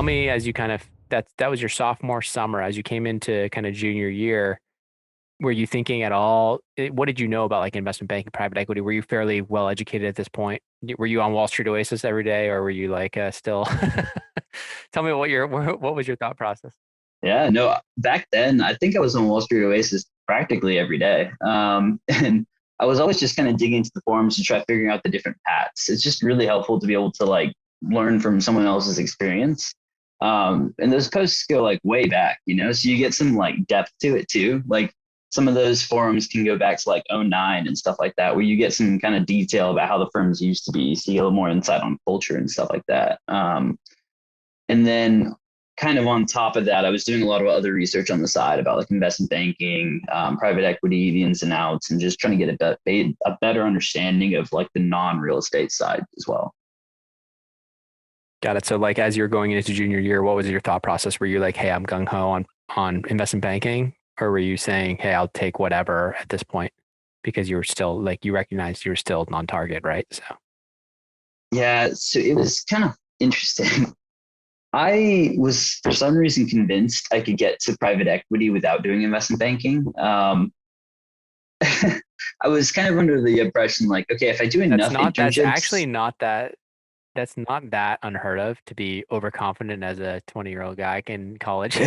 tell me as you kind of, that was your sophomore summer, as you came into kind of junior year, were you thinking at all, what did you know about like investment banking, private equity? Were you fairly well educated at this point? Were you on Wall Street Oasis every day, or were you like still, tell me what was your thought process? Yeah, no, back then, I think I was on Wall Street Oasis practically every day. And I was always just kind of digging into the forums to try figuring out the different paths. It's just really helpful to be able to like learn from someone else's experience. And those posts go like way back, so you get some like depth to it too. Like some of those forums can go back to like '09 and stuff like that, where you get some kind of detail about how the firms used to be. So you get a little more insight on culture and stuff like that. And then kind of on top of that, I was doing a lot of other research on the side about like investment banking, private equity, the ins and outs, and just trying to get a better understanding of like the non-real estate side as well. Got it. So like as you're going into junior year, what was your thought process? Were you like, hey, I'm gung ho on investment banking? Or were you saying, hey, I'll take whatever at this point? Because you were still like, you recognized you were still non-target, right? So Yeah, so it was kind of interesting. I was for some reason convinced I could get to private equity without doing investment banking. I was kind of under the impression like, okay, if I do enough that's internships, actually not that, that's not that unheard of to be overconfident as a 20-year-old guy in college.